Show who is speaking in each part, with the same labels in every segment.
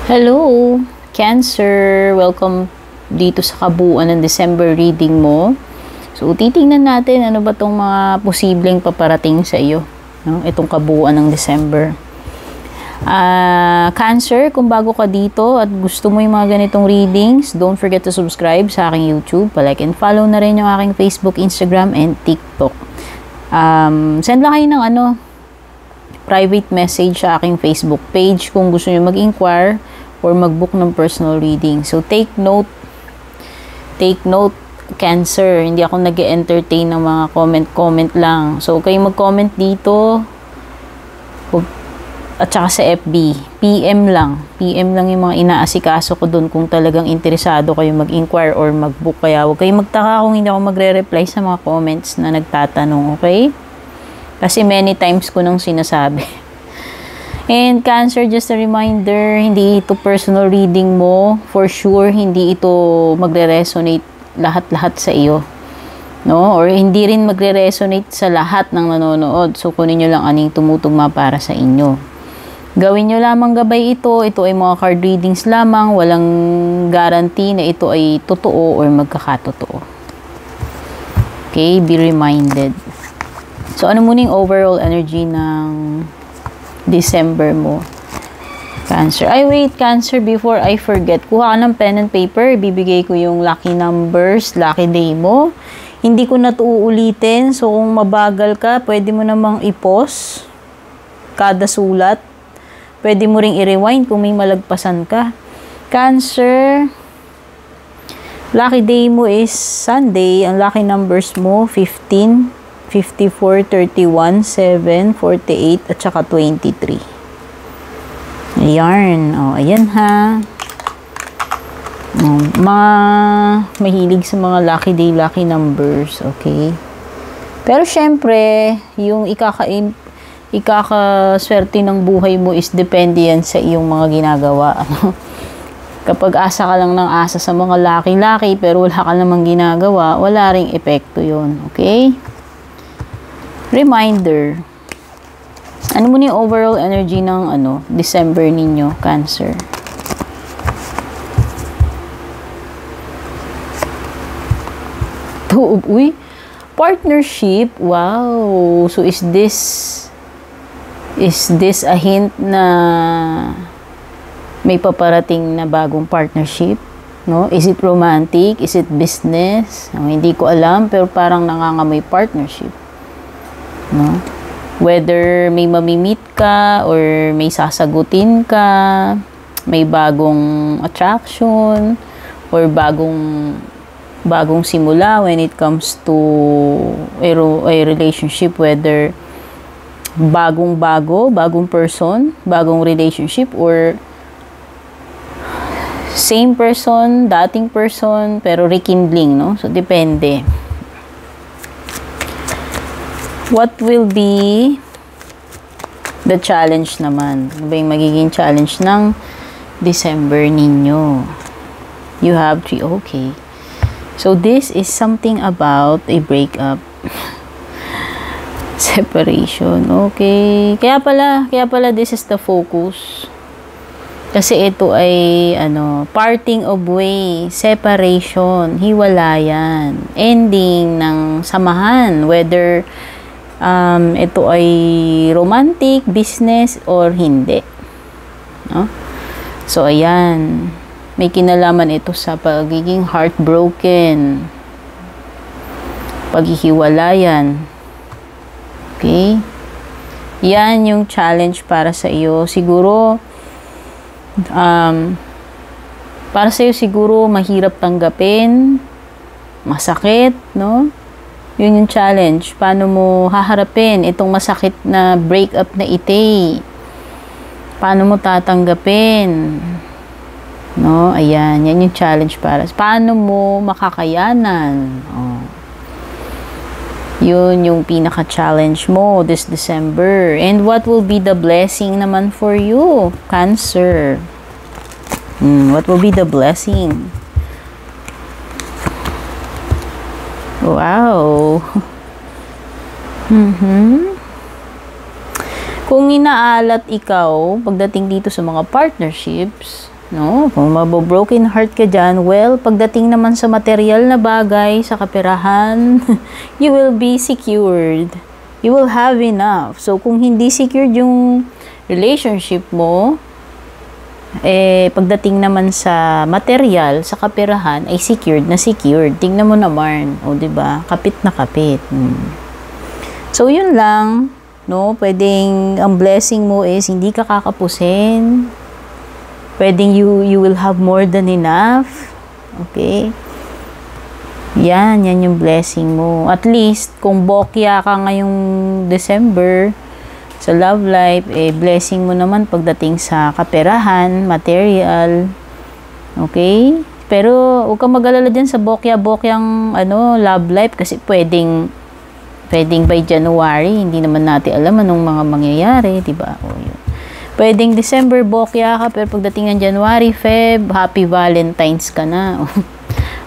Speaker 1: Hello, Cancer! Welcome dito sa kabuuan ng December reading mo. So, titingnan natin ano ba itong mga posibleng paparating sa iyo, no? Itong kabuuan ng December. Cancer, kung bago ka dito at gusto mo yung mga ganitong readings, don't forget to subscribe sa aking YouTube. Palike and follow na rin yung aking Facebook, Instagram, and TikTok. Send lang kayo ng private message sa aking Facebook page kung gusto nyo mag-inquire or mag-book ng personal reading. So, take note, Cancer. Hindi ako nag-entertain ng mga comment lang. So, kayo mag-comment dito at saka sa FB. PM lang yung mga inaasikaso ko dun kung talagang interesado kayo mag-inquire or mag-book. Kaya huwag kayong magtaka kung hindi ako magre-reply sa mga comments na nagtatanong, okay? Kasi many times ko nang sinasabi. And Cancer, just a reminder, hindi ito personal reading mo. For sure, hindi ito magre-resonate lahat-lahat sa iyo. No? Or hindi rin magre-resonate sa lahat ng nanonood. So, kunin nyo lang aning tumutugma para sa inyo. Gawin nyo lamang gabay ito. Ito ay mga card readings lamang. Walang guarantee na ito ay totoo or magkakatotoo. Okay? Be reminded. So, ano muna yung overall energy ng December mo? Cancer. Ay, wait, Cancer, before I forget, kuha ka ng pen and paper. Bibigay ko yung lucky numbers, lucky day mo. Hindi ko na ito uulitin. So, kung mabagal ka, pwede mo namang i-pause kada sulat. Pwede mo ring i-rewind kung may malagpasan ka. Cancer, lucky day mo is Sunday. Ang lucky numbers mo, 15, 54, 31, 7, 48, at saka 23. Ayan. O, ayan ha. Mga mahilig sa mga lucky day, lucky numbers. Okay. Pero syempre, yung ikakaswerte ng buhay mo is depende yan sa iyong mga ginagawa. Kapag asa ka lang ng asa sa mga lucky pero wala ka namang ginagawa, wala ring epekto yun. Okay? Reminder. Ano muna yung overall energy ng December ninyo, Cancer? Uy, partnership. Wow. So is this a hint na may paparating na bagong partnership? No? Is it romantic? Is it business? Hindi ko alam, pero parang nangangamoy partnership. No? Whether may mamimit ka or may sasagutin ka, may bagong attraction or bagong simula when it comes to a relationship, whether bagong person, bagong relationship, or same person, dating person, pero rekindling, no? So, depende. What will be the challenge naman? Ano ba yung magiging challenge ng December ninyo? You have 3. Okay. So, this is something about a breakup. Separation. Okay. Kaya pala this is the focus. Kasi ito ay, parting of way, separation, hiwalayan, ending ng samahan, whether ito ay romantic, business, or hindi. No? So, ayan. May kinalaman ito sa pagiging heartbroken, paghihiwalayan. Okay? Yan yung challenge para sa iyo. Siguro, para sa iyo siguro, mahirap tanggapin, masakit, no? Yun yung challenge. Paano mo haharapin itong masakit na breakup na ite? Paano mo tatanggapin? No? Ayan. Yan yung challenge para. Paano mo makakayanan? Oh. Yun yung pinaka-challenge mo this December. And what will be the blessing naman for you, Cancer? What will be the blessing? Wow. Kung inaalat ikaw pagdating dito sa mga partnerships, No, kung mabo-broken heart ka dyan, well, pagdating naman sa material na bagay, sa kaperahan, you will be secured. You will have enough. So, kung hindi secured yung relationship mo, pagdating naman sa material, sa kaperahan, ay secured na secured. Tingnan mo naman, o diba? Kapit na kapit. So, yun lang, no? Pwedeng, ang blessing mo is, hindi ka kakapusin. Pwedeng you will have more than enough. Okay? Yan yung blessing mo. At least, kung bokya ka ngayong December, sa love life, blessing mo naman pagdating sa kaperahan, material. Okay? Pero, huwag kang mag-alala dyan sa bokya-bokyang love life kasi pwedeng by January, hindi naman natin alam anong mga mangyayari, diba? O yun. Pwedeng December, bokya ka, pero pagdating ng January, Feb, Happy Valentine's ka na.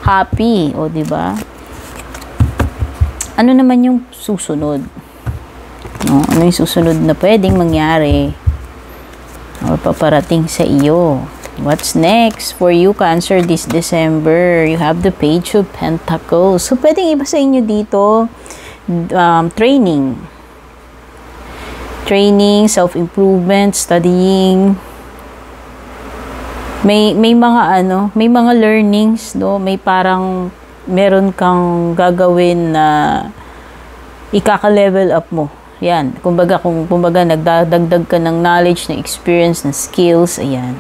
Speaker 1: Happy, o diba? Ano naman yung susunod? No? Ano yung susunod na pwedeng mangyari? O paparating sa iyo? What's next for you, Cancer, this December? You have the Page of Pentacles. So, pwedeng iba sa inyo dito, training, self-improvement, studying. May mga learnings, no? May parang meron kang gagawin na ikaka-level up mo. Yan. Kumbaga nagdadagdag ka ng knowledge, ng experience, ng skills, ayan.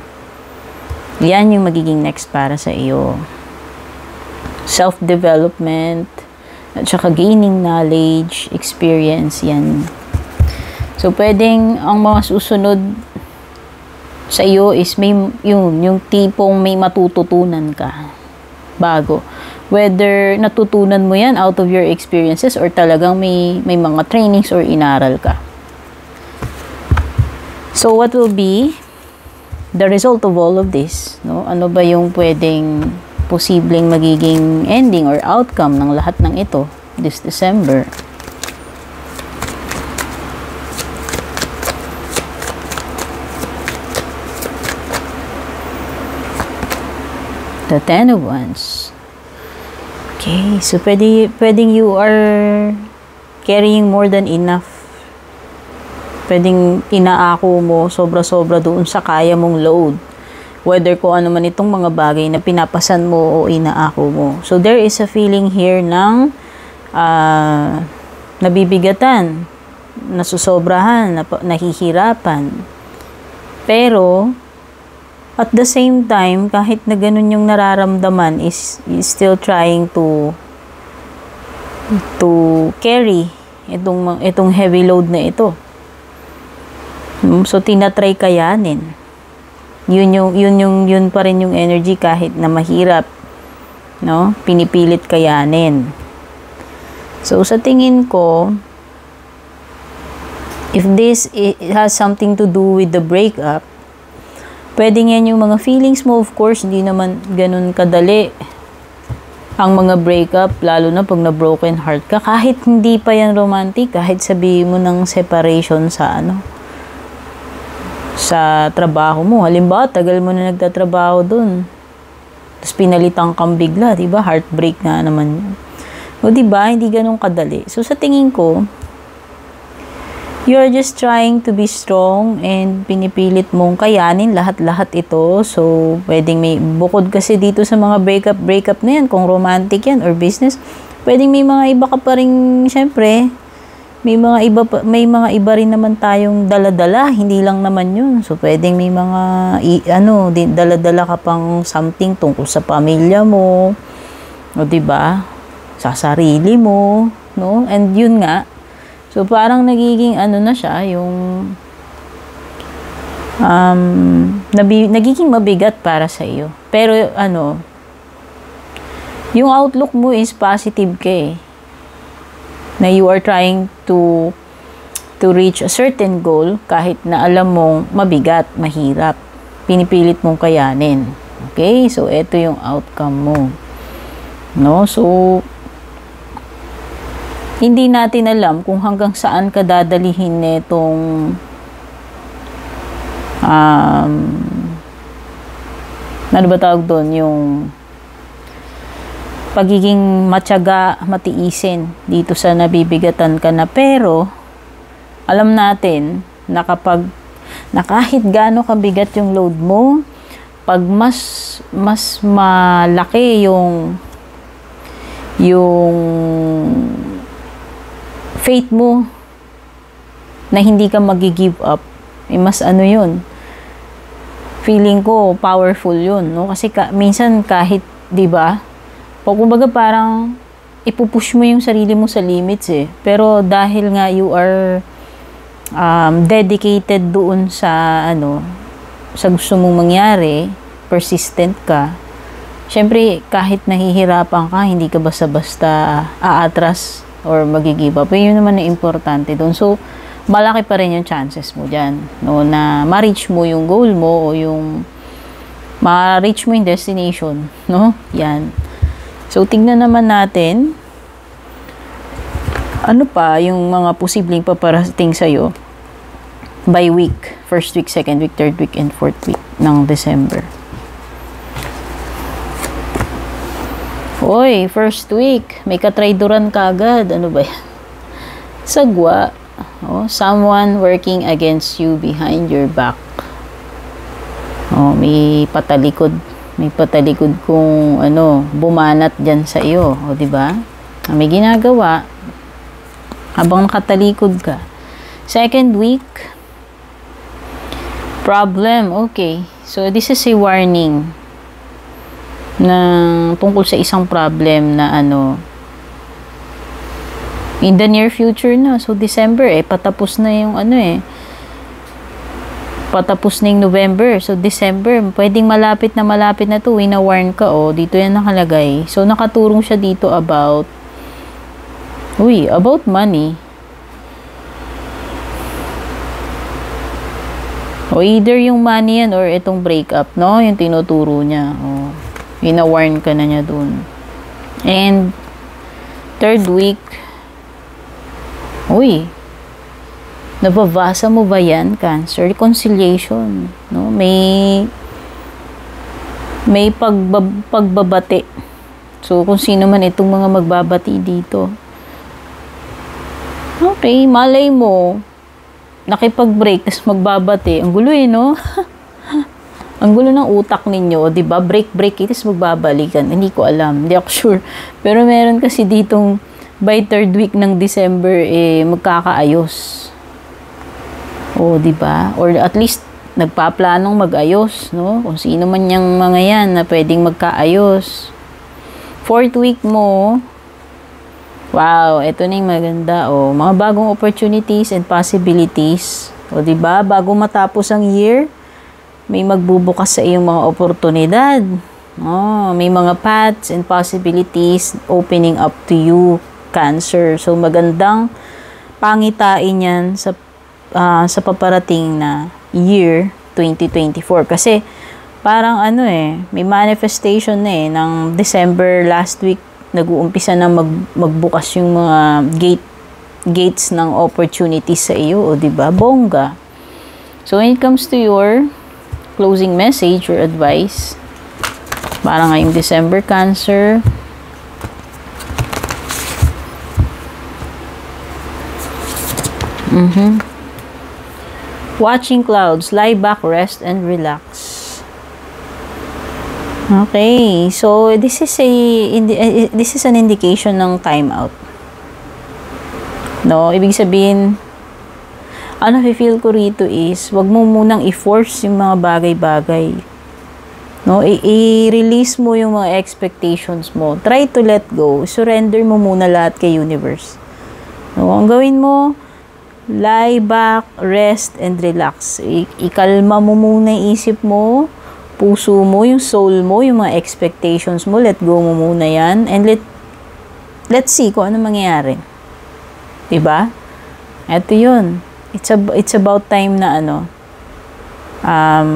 Speaker 1: Yan yung magiging next para sa iyo. Self-development, at saka gaining knowledge, experience, yan. So, pwedeng ang mga susunod sa iyo is yung tipong may matututunan ka bago. Whether natutunan mo yan out of your experiences or talagang may mga trainings or inaral ka. So, what will be the result of all of this? No? Ano ba yung pwedeng posibleng magiging ending or outcome ng lahat ng ito this December? The Ten of Wands. Okay, so pwedeng you are carrying more than enough. Pwedeng inaako mo sobra-sobra doon sa kaya mong load. Whether kung ano man itong mga bagay na pinapasan mo o inaako mo. So there is a feeling here ng nabibigatan, nasusobrahan, nahihirapan. Pero at the same time, kahit na ganun yung nararamdaman, is still trying to carry itong heavy load na ito. So, tinatry kayanin. Yun pa rin yung energy kahit na mahirap. No? Pinipilit kayanin. So, sa tingin ko, if this has something to do with the breakup, pwedeng yan yung mga feelings mo. Of course, hindi naman ganun kadali ang mga breakup, lalo na pag na-broken heart ka. Kahit hindi pa yan romantic, kahit sabihin mo ng separation sa trabaho mo. Halimbawa, tagal mo na nagtatrabaho dun. Tapos pinalitan kang bigla, diba? Heartbreak nga naman yun. O diba? Hindi ganun kadali. So, sa tingin ko, you're just trying to be strong and pinipilit mong kayanin lahat-lahat ito. So, pwedeng bukod kasi dito sa mga breakup na yan, kung romantic yan or business, pwedeng may mga iba ka pa rin, syempre, may mga iba rin naman tayong dala-dala, hindi lang naman yun. So, pwedeng may mga, dala-dala ka pang something tungkol sa pamilya mo, o diba? Sa sarili mo, no? And yun nga, so, parang nagiging na siya, yung nagiging mabigat para sa iyo. Pero, yung outlook mo is positive ka eh. Na you are trying to reach a certain goal kahit na alam mong mabigat, mahirap. Pinipilit mong kayanin. Okay? So, ito yung outcome mo. No? So, hindi natin alam kung hanggang saan ka dadalihin ano ba tawag doon, yung pagiging matyaga, matiisin dito sa nabibigatan ka na. Pero alam natin na kapag na kahit gaano kabigat yung load mo, pag mas malaki yung faith mo na hindi ka magi-give up, mas ano yun, feeling ko powerful yun, no? Kasi minsan kahit, di ba, kumbaga parang ipupush mo yung sarili mo sa limits eh. Pero dahil nga you are dedicated doon sa sa gusto mong mangyari, persistent ka, syempre kahit nahihirapan ka, hindi ka basta-basta aatras or mag-give up. Yun naman ang importante doon. So malaki pa rin yung chances mo dyan, no, na ma-reach mo yung goal mo o yung ma-reach mo yung destination, no? Yan. So tingnan naman natin ano pa yung mga posibleng paparating sa'yo by week. First week, second week, third week, and fourth week ng December. Oy, first week, may katrayduran ka agad. Ano ba yan? Sagwa. Oh, someone working against you behind your back. Oh, may patalikod. May patalikod kung bumanat dyan sa iyo. O, diba? May ginagawa habang nakatalikod ka. Second week, problem. Okay. So, this is a warning na tungkol sa isang problem na in the near future na. So, December patapos na yung patapos na yung November. So, December, pwedeng malapit na to. Wina-warn ka, dito yan nakalagay. So, nakaturong siya dito about money. O either yung money yan or itong breakup, no? Yung tinuturo niya. Wina-warn ka na niya dun. And third week, nababasa mo ba yan, Cancer? Reconciliation, no? May pagbabati. So, kung sino man itong mga magbabati dito. Okay, malay mo, nakipag-break, tapos magbabati. Ang gulo no? Ang gulo ng utak ninyo, di ba? Break, tapos magbabalikan. Hindi ko alam, hindi ako sure. Pero meron kasi ditong by third week ng December, magkakaayos. O, di ba? Or at least, nagpaplanong mag-ayos, no? Kung sino man yung mga yan na pwedeng magkaayos. Fourth week mo, wow, ito na yung maganda. Mga bagong opportunities and possibilities. O, di ba? Bago matapos ang year, may magbubukas sa iyong mga oportunidad. May mga paths and possibilities opening up to you, Cancer. So, magandang pangitain yan sa paparating na year 2024. Kasi, parang may manifestation na ng December last week, nag-uumpisa na magbukas yung mga gates ng opportunities sa iyo, o diba? Bongga. So, when it comes to your closing message or advice, para ngayong December, Cancer, watching clouds, lie back, rest, and relax. Okay, so this is an indication ng time out. No, ibig sabihin, feel ko rito is, wag mo munang i-force yung mga bagay-bagay. No, i-release mo yung mga expectations mo. Try to let go. Surrender mo muna lahat kay universe. No, ang gawin mo, lie back, rest, and relax. Ikalma mo muna yung isip mo, puso mo, yung soul mo, yung mga expectations mo, let go mo muna yan, and let's see kung ano mangyayari. Diba? Ito yun. It's about time na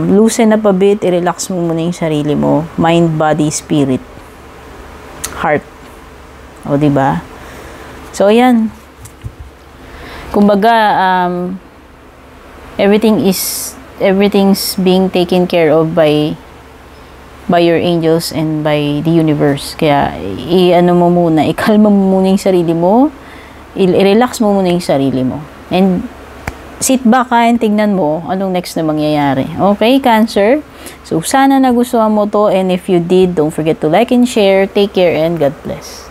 Speaker 1: loosen up a bit, i-relax mo muna yung sarili mo. Mind, body, spirit, heart. O, diba? So, yan. Kumbaga, everything's being taken care of by by your angels and by the universe. Kaya, i-ano mo muna, ikalma mo muna yung sarili mo, i-relax mo muna yung sarili mo. And, sit back ka and tignan mo anong next na mangyayari. Okay, Cancer? So, sana nagustuhan mo to, and if you did, don't forget to like and share. Take care and God bless.